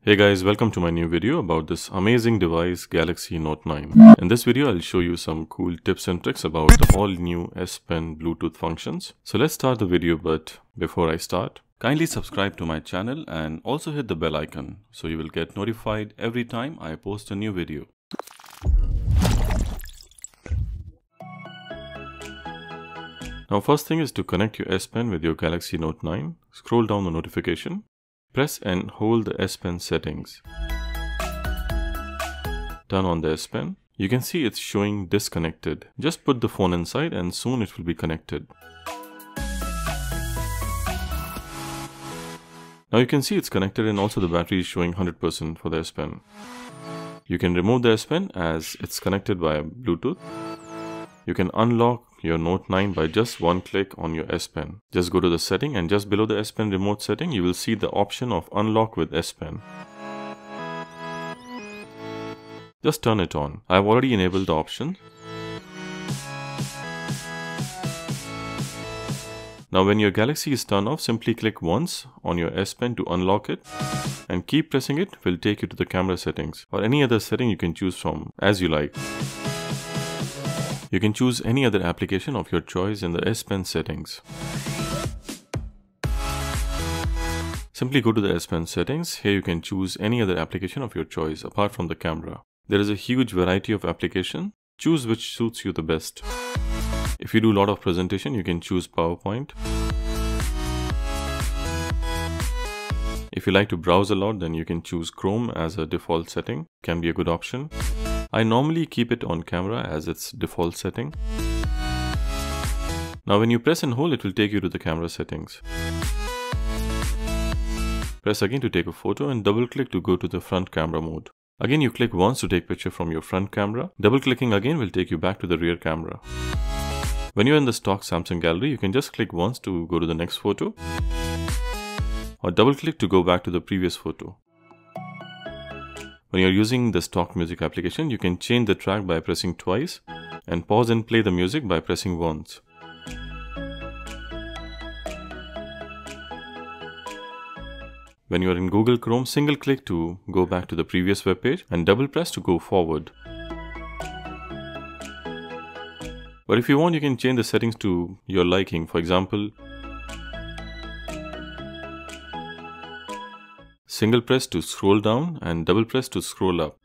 Hey guys, welcome to my new video about this amazing device Galaxy Note 9. In this video, I'll show you some cool tips and tricks about the all new S Pen Bluetooth functions. So let's start the video, but before I start, kindly subscribe to my channel and also hit the bell icon so you will get notified every time I post a new video. Now first thing is to connect your S Pen with your Galaxy Note 9. Scroll down the notification. Press and hold the S Pen settings. Turn on the S Pen. You can see it's showing disconnected. Just put the phone inside and soon it will be connected. Now you can see it's connected and also the battery is showing 100% for the S Pen. You can remove the S Pen as it's connected via Bluetooth. You can unlock your Note 9 by just one click on your S Pen. Just go to the setting and just below the S Pen remote setting, you will see the option of unlock with S Pen. Just turn it on. I have already enabled the option. Now when your Galaxy is turned off, simply click once on your S Pen to unlock it and keep pressing it will take you to the camera settings or any other setting you can choose from as you like. You can choose any other application of your choice in the S Pen settings. Simply go to the S Pen settings. Here you can choose any other application of your choice apart from the camera. There is a huge variety of applications. Choose which suits you the best. If you do a lot of presentation, you can choose PowerPoint. If you like to browse a lot, then you can choose Chrome as a default setting. Can be a good option. I normally keep it on camera as its default setting. Now when you press and hold, it will take you to the camera settings. Press again to take a photo and double click to go to the front camera mode. Again you click once to take picture from your front camera. Double clicking again will take you back to the rear camera. When you're in the stock Samsung gallery, you can just click once to go to the next photo or double click to go back to the previous photo. When you're using the stock music application, you can change the track by pressing twice and pause and play the music by pressing once. When you're in Google Chrome, single click to go back to the previous web page and double press to go forward. But if you want, you can change the settings to your liking. For example, single press to scroll down and double press to scroll up.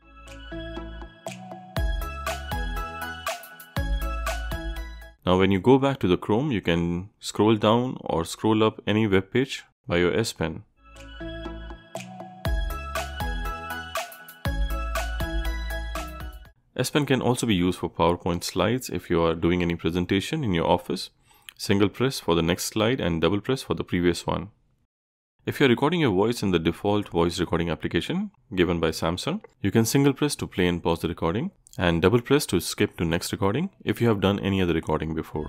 Now when you go back to the Chrome, you can scroll down or scroll up any web page by your S Pen. S Pen can also be used for PowerPoint slides if you are doing any presentation in your office. Single press for the next slide and double press for the previous one. If you're recording your voice in the default voice recording application given by Samsung, you can single press to play and pause the recording and double press to skip to next recording if you have done any other recording before.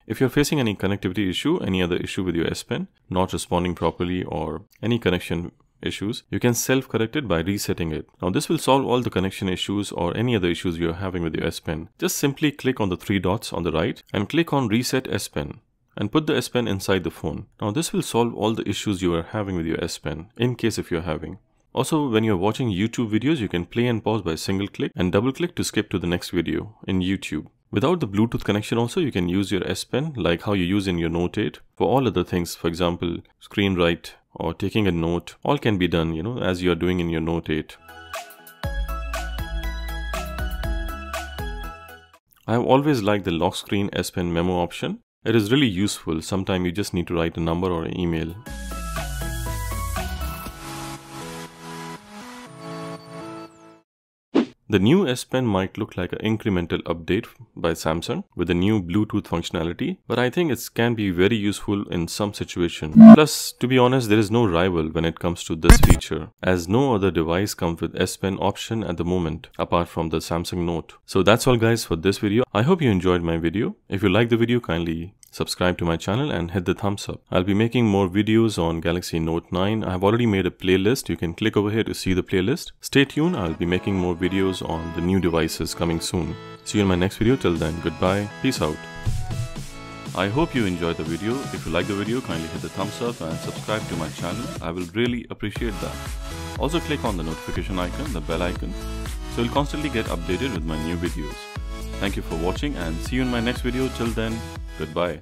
If you're facing any connectivity issue, any other issue with your S Pen, not responding properly or any connection issues, you can self-correct it by resetting it. Now this will solve all the connection issues or any other issues you're having with your S Pen. Just simply click on the three dots on the right and click on Reset S Pen and put the S Pen inside the phone. Now this will solve all the issues you are having with your S Pen in case if you're having. Also, when you're watching YouTube videos, you can play and pause by single click and double click to skip to the next video in YouTube. Without the Bluetooth connection also, you can use your S Pen like how you use in your Note 8 for all other things. For example, screen write or taking a note, all can be done, as you are doing in your Note 8. I have always liked the lock screen S Pen memo option. It is really useful. Sometimes you just need to write a number or an email. The new S Pen might look like an incremental update by Samsung with the new Bluetooth functionality, but I think it can be very useful in some situation. Plus, to be honest, there is no rival when it comes to this feature, as no other device comes with S Pen option at the moment, apart from the Samsung Note. So that's all guys for this video. I hope you enjoyed my video. If you like the video, kindly subscribe to my channel and hit the thumbs up. I'll be making more videos on Galaxy Note 9. I have already made a playlist. You can click over here to see the playlist. Stay tuned. I'll be making more videos on the new devices coming soon. See you in my next video. Till then, goodbye. Peace out. I hope you enjoyed the video. If you like the video, kindly hit the thumbs up and subscribe to my channel. I will really appreciate that. Also click on the notification icon, the bell icon, so you'll constantly get updated with my new videos. Thank you for watching and see you in my next video. Till then, goodbye.